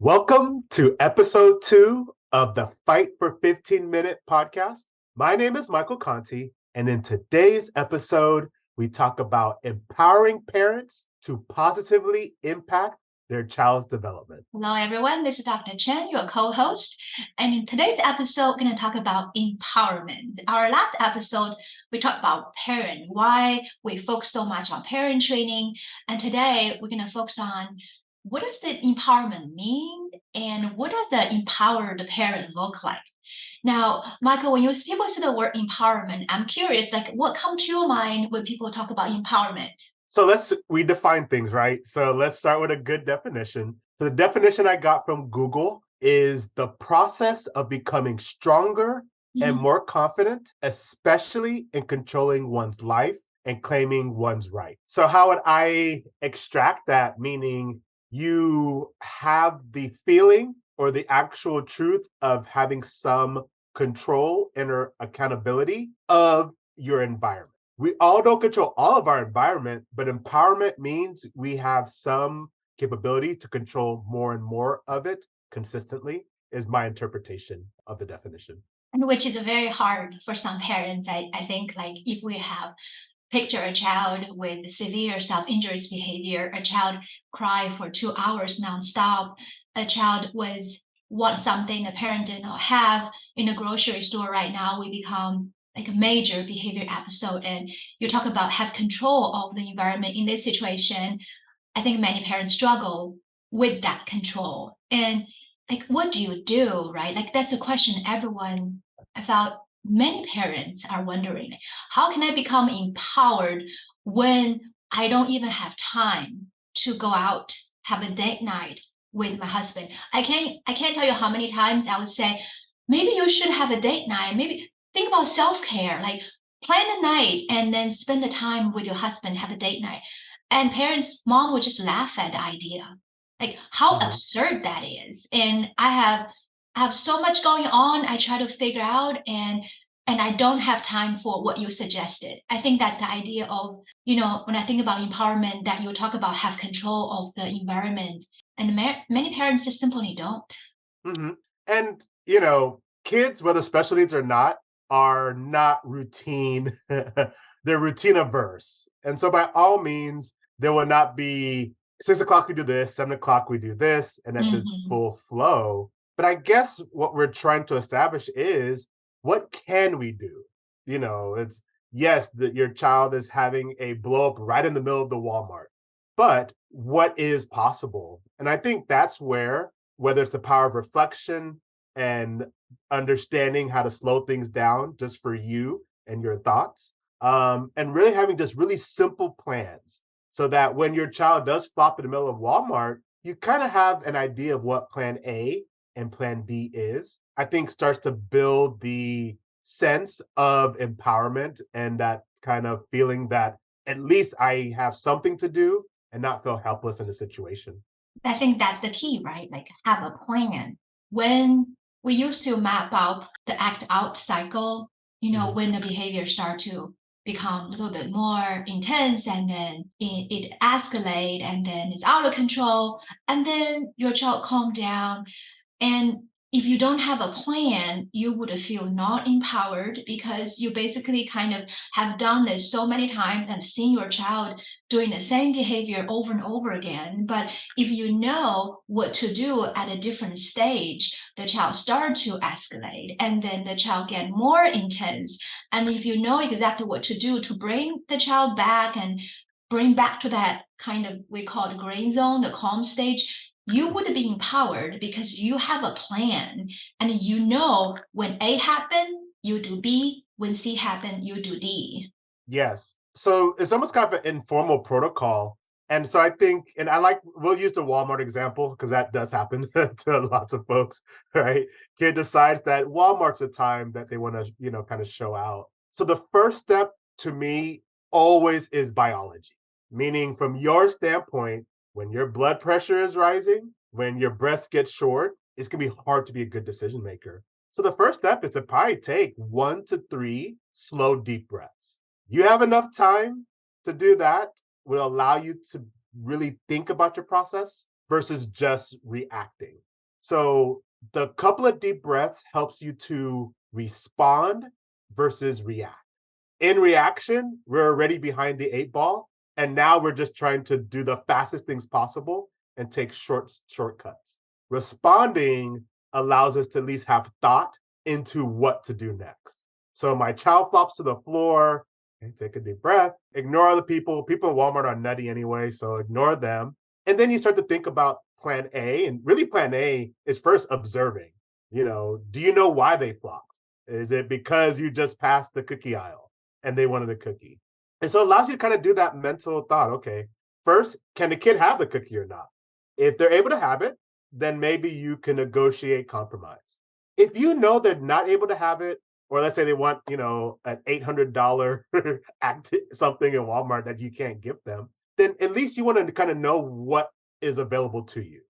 Welcome to episode 2 of the Fight for 15-Minute podcast. My name is Michael Conti, and in today's episode, we talk about empowering parents to positively impact their child's development. Hello, everyone. This is Dr. Chen, your co-host. And in today's episode, we're going to talk about empowerment. Our last episode, we talked about parent, why we focus so much on parent training. And today, we're going to focus on what does the empowerment mean and what does the empowered parent look like? Now, Michael, when people say the word empowerment, I'm curious, like what comes to your mind when people talk about empowerment? So let's redefine things, right? So let's start with a good definition. The definition I got from Google is the process of becoming stronger and more confident, especially in controlling one's life and claiming one's right. So how would I extract that? Meaning you have the feeling or the actual truth of having some control and or accountability of your environment. We all don't control all of our environment, but empowerment means we have some capability to control more and more of it consistently, is my interpretation of the definition. And which is very hard for some parents. I think like if we have picture a child with severe self-injurious behavior, a child cry for 2 hours nonstop, a child want something the parent did not have in a grocery store right now, we become like a major behavior episode. And you talk about have control of the environment in this situation. I think many parents struggle with that control. And like, what do you do, right? Like, that's a question everyone, I thought many parents are wondering. How can I become empowered when I don't even have time to go out, have a date night with my husband? I can't tell you how many times I would say, maybe you should have a date night. Maybe think about self-care, like plan a night and then spend the time with your husband, have a date night. And mom would just laugh at the idea, like how Mhm. absurd that is. And I have so much going on. I try to figure out and I don't have time for what you suggested. I think that's the idea of, when I think about empowerment, that you talk about have control of the environment. And many parents just simply don't. Mhm. And, kids, whether special needs or not, are not routine. They're routine averse. And so by all means, there will not be 6 o'clock we do this, 7 o'clock we do this, and at this Mhm. full flow. But I guess what we're trying to establish is what can we do? It's yes, that your child is having a blow up right in the middle of the Walmart, but what is possible? And I think that's whether it's the power of reflection and understanding how to slow things down just for you and your thoughts, and really having just really simple plans so that when your child does flop in the middle of Walmart, you kind of have an idea of what plan A and plan B is. I think starts to build the sense of empowerment and that kind of feeling that at least I have something to do and not feel helpless in the situation. I think that's the key, right? Like have a plan. When we used to map out the act out cycle, Mhm. when the behavior start to become a little bit more intense and then it escalate and then it's out of control and then your child calm down and if you don't have a plan, you would feel not empowered because you basically kind of have done this so many times and seen your child doing the same behavior over and over again. But if you know what to do at a different stage, the child start to escalate and then the child get more intense. And if you know exactly what to do to bring the child back and bring back to that kind of we call the green zone, the calm stage, you would be empowered because you have a plan and you know when A happen, you do B, when C happen, you do D. Yes. So it's almost kind of an informal protocol. And so I think, and we'll use the Walmart example because that does happen to lots of folks, right? Kid decides that Walmart's a time that they want to, kind of show out. So the first step to me always is biology, meaning from your standpoint, when your blood pressure is rising, when your breath gets short, it's going to be hard to be a good decision maker. So the first step is to probably take 1 to 3 slow, deep breaths. You have enough time to do that will allow you to really think about your process versus just reacting. So the couple of deep breaths helps you to respond versus react. In reaction, we're already behind the 8 ball, and now we're just trying to do the fastest things possible and take shortcuts. Responding allows us to at least have thought into what to do next. So my child flops to the floor, and take a deep breath, ignore the people. People in Walmart are nutty anyway, so ignore them. And then you start to think about plan A, and really plan A is first observing. Do you know why they flopped? Is it because you just passed the cookie aisle and they wanted a cookie? And so it allows you to kind of do that mental thought. Okay, first, can the kid have the cookie or not? If they're able to have it, then maybe you can negotiate compromise. If you know they're not able to have it, or let's say they want, an $800 something in Walmart that you can't give them, then at least you want to kind of know what is available to you.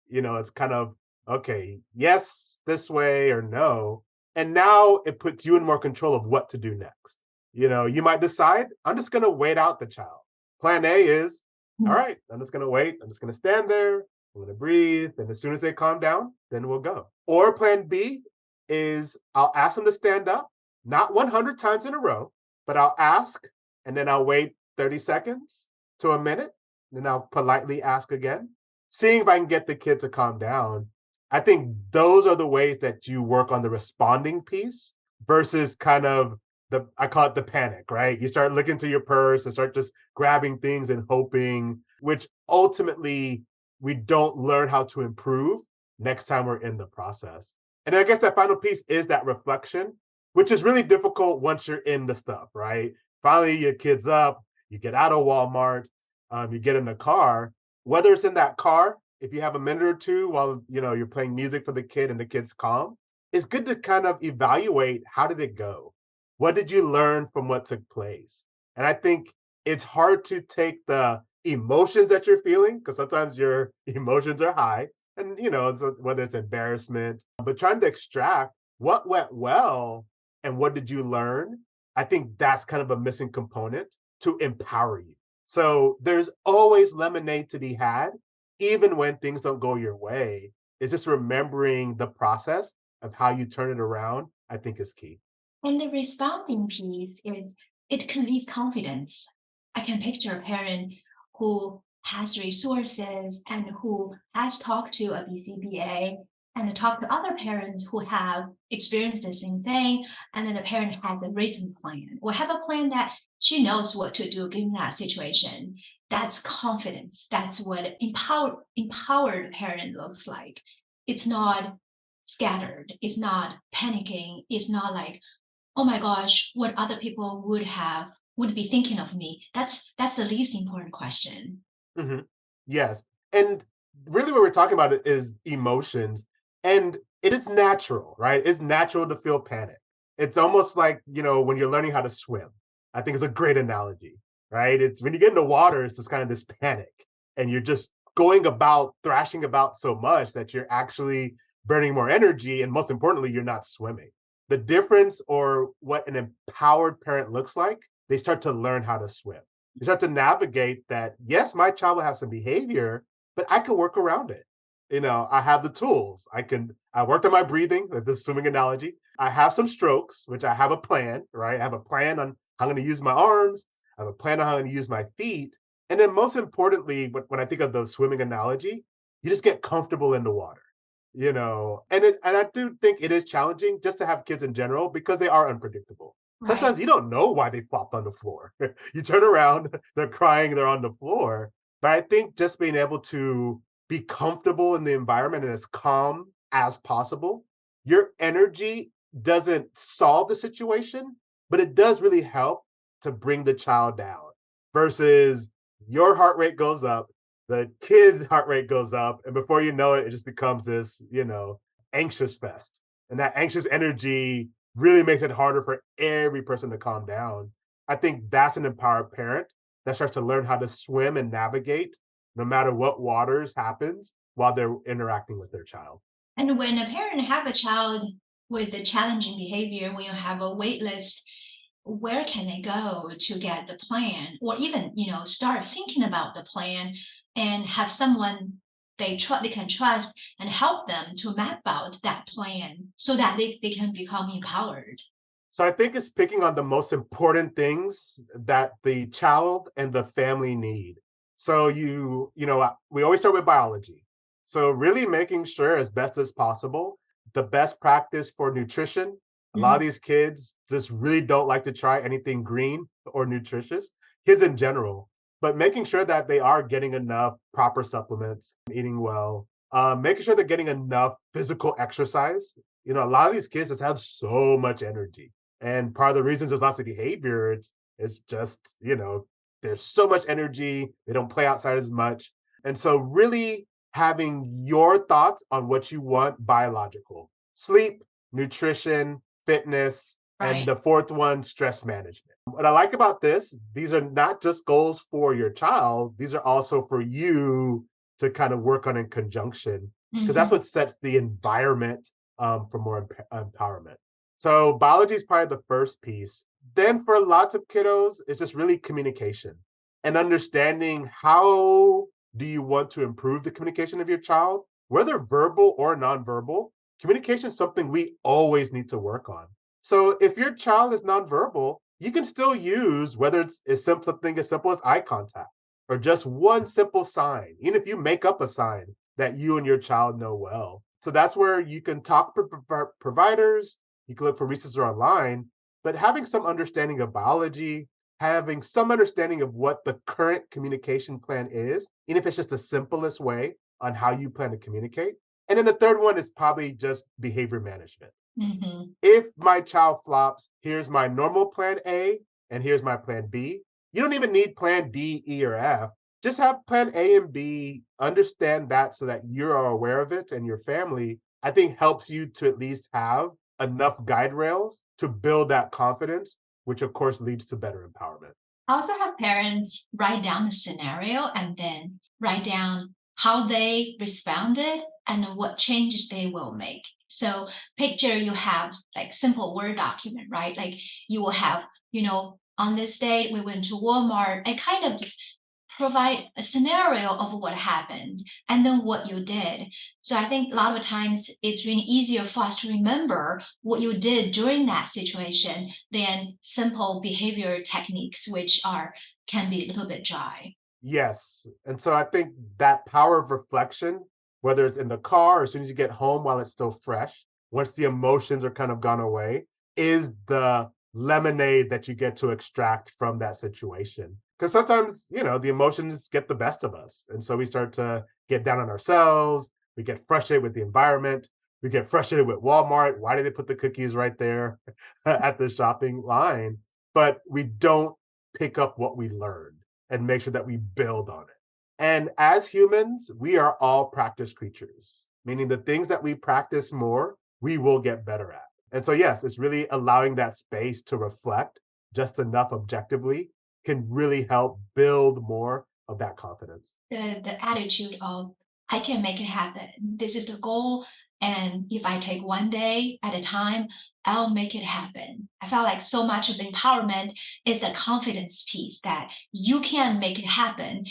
It's kind of, okay, yes, this way or no. And now it puts you in more control of what to do next. You might decide, I'm just going to wait out the child. Plan A is, all Mm. right, I'm just going to wait. I'm just going to stand there. I'm going to breathe. And as soon as they calm down, then we'll go. Or plan B is, I'll ask them to stand up, not 100 times in a row, but I'll ask and then I'll wait 30 seconds to a minute. Then I'll politely ask again, seeing if I can get the kid to calm down. I think those are the ways that you work on the responding piece versus kind of I call it the panic, right? You start looking to your purse and start just grabbing things and hoping, which ultimately we don't learn how to improve next time we're in the process. And I guess that final piece is that reflection, which is really difficult once you're in the stuff, right? Finally, your kid's up, you get out of Walmart, you get in the car. Whether it's in that car, if you have a minute or two while you're playing music for the kid and the kid's calm, it's good to kind of evaluate, how did it go? What did you learn from what took place? And I think it's hard to take the emotions that you're feeling, because sometimes your emotions are high, and whether it's embarrassment, but trying to extract what went well and what did you learn. I think that's kind of a missing component to empower you. So there's always lemonade to be had, even when things don't go your way. It's just remembering the process of how you turn it around, I think, is key. And the responding piece is it conveys confidence. I can picture a parent who has resources and who has talked to a BCBA and talked to other parents who have experienced the same thing. And then the parent has a written plan or have a plan that she knows what to do given that situation. That's confidence. That's what empowered parent looks like. It's not scattered. It's not panicking. It's not like, oh my gosh, what other people would be thinking of me. That's the least important question. Mhm. Yes, and really what we're talking about is emotions, and it is natural, right? It's natural to feel panic. It's almost like, when you're learning how to swim. I think it's a great analogy, right? It's when you get in the water, it's just kind of this panic, and you're just going about, thrashing about so much that you're actually burning more energy, and most importantly, you're not swimming. The difference, or what an empowered parent looks like, they start to learn how to swim. You start to navigate that. Yes, my child will have some behavior, but I can work around it. I have the tools. I worked on my breathing, like the swimming analogy. I have some strokes, which I have a plan, right? I have a plan on how I'm going to use my arms. I have a plan on how I'm going to use my feet. And then most importantly, when I think of the swimming analogy, you just get comfortable in the water. And I do think it is challenging just to have kids in general, because they are unpredictable. Right. Sometimes you don't know why they flopped on the floor. You turn around, they're crying, they're on the floor. But I think just being able to be comfortable in the environment and as calm as possible, your energy doesn't solve the situation, but it does really help to bring the child down versus your heart rate goes up, the kid's heart rate goes up, and before you know it, it just becomes this, anxious fest. And that anxious energy really makes it harder for every person to calm down. I think that's an empowered parent that starts to learn how to swim and navigate no matter what waters happens while they're interacting with their child. And when a parent have a child with a challenging behavior, when you have a wait list, where can they go to get the plan? Or even, start thinking about the plan and have someone they can trust and help them to map out that plan so that they can become empowered. So I think it's picking on the most important things that the child and the family need. So we always start with biology. So really making sure as best as possible, the best practice for nutrition. A lot of Mhm. these kids just really don't like to try anything green or nutritious, kids in general, but making sure that they are getting enough proper supplements, eating well, making sure they're getting enough physical exercise. A lot of these kids just have so much energy, and part of the reasons there's lots of behavior, it's just, there's so much energy, they don't play outside as much. And so really having your thoughts on what you want biological, sleep, nutrition, fitness, and Right. the fourth one, stress management. What I like about this, these are not just goals for your child, these are also for you to kind of work on in conjunction, because that's Mhm. what sets the environment for more empowerment. So biology is probably the first piece. Then for lots of kiddos, it's just really communication and understanding how do you want to improve the communication of your child, whether verbal or nonverbal. Communication is something we always need to work on. So if your child is nonverbal, you can still use whether it's something as simple as eye contact or just one simple sign, even if you make up a sign that you and your child know well. So that's where you can talk to providers, you can look for resources online, but having some understanding of biology, having some understanding of what the current communication plan is, even if it's just the simplest way on how you plan to communicate. And then the third one is probably just behavior management. Mhm. If my child flops, here's my normal plan A and here's my plan B. You don't even need plan D, E, or F. Just have plan A and B, understand that so that you're aware of it and your family, I think helps you to at least have enough guide rails to build that confidence, which of course leads to better empowerment. I also have parents write down the scenario and then write down how they responded and what changes they will make. So picture you have like simple Word document, right? Like you will have, on this date we went to Walmart and kind of just provide a scenario of what happened and then what you did. So I think a lot of times it's really easier for us to remember what you did during that situation than simple behavior techniques, which are can be a little bit dry. Yes. And so I think that power of reflection, whether it's in the car or as soon as you get home while it's still fresh, once the emotions are kind of gone away, is the lemonade that you get to extract from that situation. Because sometimes, the emotions get the best of us. And so we start to get down on ourselves. We get frustrated with the environment. We get frustrated with Walmart. Why did they put the cookies right there at the shopping line? But we don't pick up what we learned and make sure that we build on it. And as humans, we are all practice creatures, meaning the things that we practice more, we will get better at. And so, yes, it's really allowing that space to reflect just enough objectively can really help build more of that confidence. The attitude of I can make it happen. This is the goal. And if I take one day at a time, I'll make it happen. I felt like so much of the empowerment is the confidence piece that you can make it happen.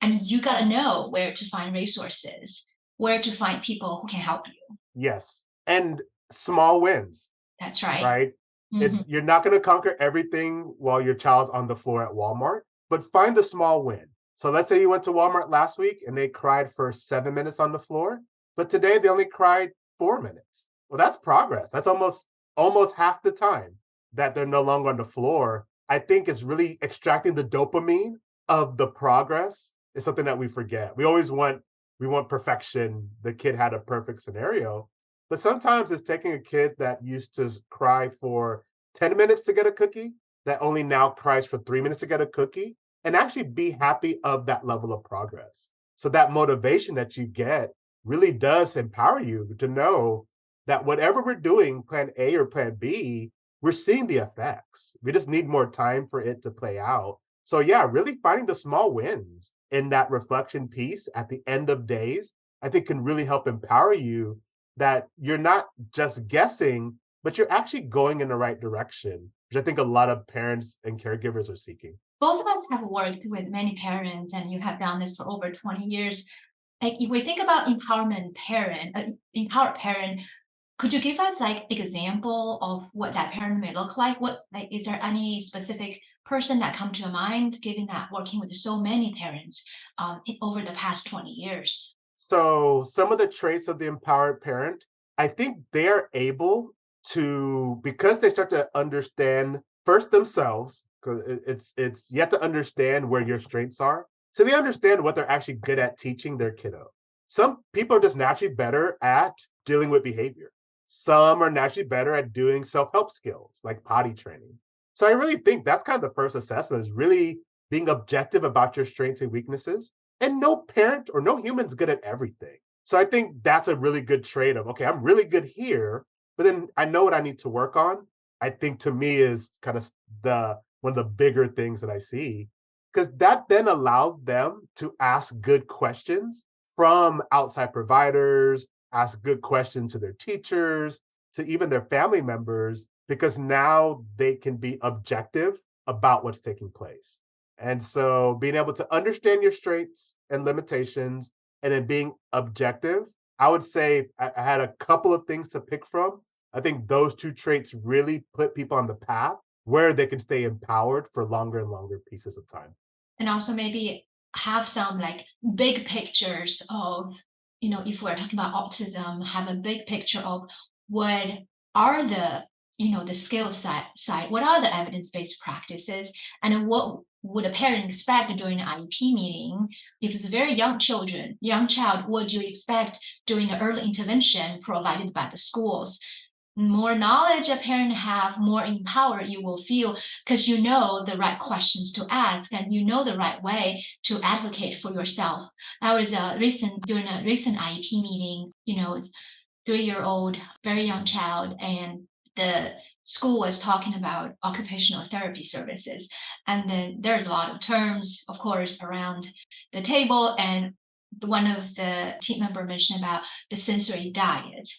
And you got to know where to find resources, where to find people who can help you. Yes. And small wins, That's right. right? Mhm. It's You're not going to conquer everything while your child's on the floor at Walmart, but find the small win. So let's say you went to Walmart last week and they cried for 7 minutes on the floor, but today they only cried 4 minutes. Well, that's progress. That's almost half the time that they're no longer on the floor. I think it's really extracting the dopamine of the progress is something that we forget. We want perfection. The kid had a perfect scenario, but sometimes it's taking a kid that used to cry for 10 minutes to get a cookie, that only now cries for 3 minutes to get a cookie, and actually be happy of that level of progress. So that motivation that you get really does empower you to know that whatever we're doing, plan A or plan B, we're seeing the effects. We just need more time for it to play out. So yeah, really finding the small wins in that reflection piece at the end of days, I think can really help empower you that you're not just guessing, but you're actually going in the right direction, which I think a lot of parents and caregivers are seeking. Both of us have worked with many parents, and you have done this for over 20 years. Like if we think about empowered parent, could you give us like example of what that parent may look like? What like is there any specific person that come to your mind, given that working with so many parents over the past 20 years? So some of the traits of the empowered parent, I think they're able to, because they start to understand first themselves, because it's you have to understand where your strengths are. So they understand what they're actually good at teaching their kiddo. Some people are just naturally better at dealing with behavior. Some are naturally better at doing self-help skills like potty training. So I really think that's kind of the first assessment is really being objective about your strengths and weaknesses, and no parent or no human's good at everything. So I think that's a really good trade of, okay, I'm really good here, but then I know what I need to work on. I think to me is kind of the one of the bigger things that I see, because that then allows them to ask good questions from outside providers, ask good questions to their teachers, to even their family members, because now they can be objective about what's taking place. And so being able to understand your strengths and limitations and then being objective, I would say I had a couple of things to pick from. I think those two traits really put people on the path where they can stay empowered for longer and longer pieces of time. And also maybe have some like big pictures of, if we're talking about autism, have a big picture of what are the skill side, what are the evidence-based practices, and what would a parent expect during an IEP meeting? If it's a very young child, what do you expect during the early intervention provided by the schools? More knowledge a parent have, more empowered you will feel because you know the right questions to ask and you know the right way to advocate for yourself. I was during a recent IEP meeting, it's 3-year-old, very young child, and the school was talking about occupational therapy services. And then there's a lot of terms, of course, around the table. And one of the team member mentioned about the sensory diet.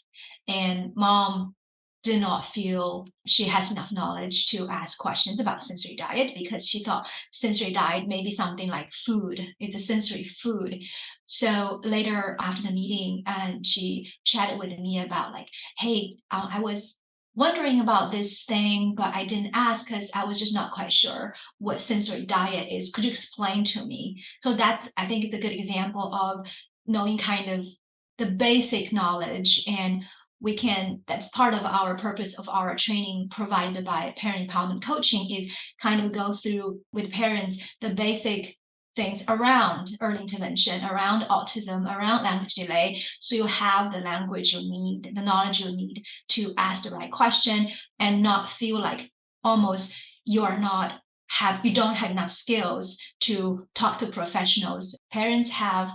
And mom did not feel she has enough knowledge to ask questions about sensory diet because she thought sensory diet may be something like food. It's a sensory food. So later after the meeting, she chatted with me about like, hey, I was wondering about this thing, but I didn't ask because I was just not quite sure what sensory diet is. Could you explain to me? So that's, I think, it's a good example of knowing kind of the basic knowledge, and we can, that's part of our purpose of our training provided by parent empowerment coaching, is kind of go through with parents the basic things around early intervention, around autism, around language delay. So you have the language you need, the knowledge you need to ask the right question and not feel like almost you are not you don't have enough skills to talk to professionals. Parents have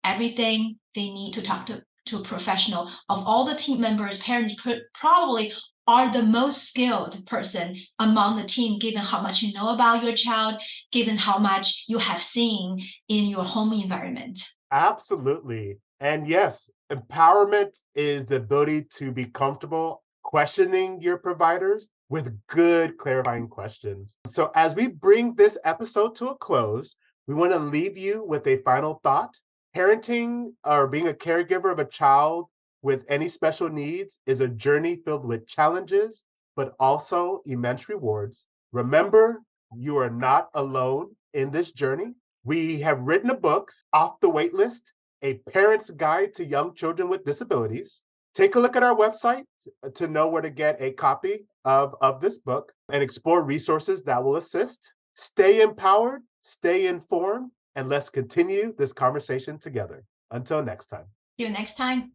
everything they need to talk to a professional. Of all the team members, parents probably are the most skilled person among the team, given how much you know about your child, given how much you have seen in your home environment. Absolutely. And yes, empowerment is the ability to be comfortable questioning your providers with good clarifying questions. So, as we bring this episode to a close, we want to leave you with a final thought. Parenting or being a caregiver of a child with any special needs is a journey filled with challenges, but also immense rewards. Remember, you are not alone in this journey. We have written a book, Off the Waitlist, A Parent's Guide to Young Children with Disabilities. Take a look at our website to know where to get a copy of this book and explore resources that will assist. Stay empowered, stay informed, and let's continue this conversation together. Until next time. See you next time.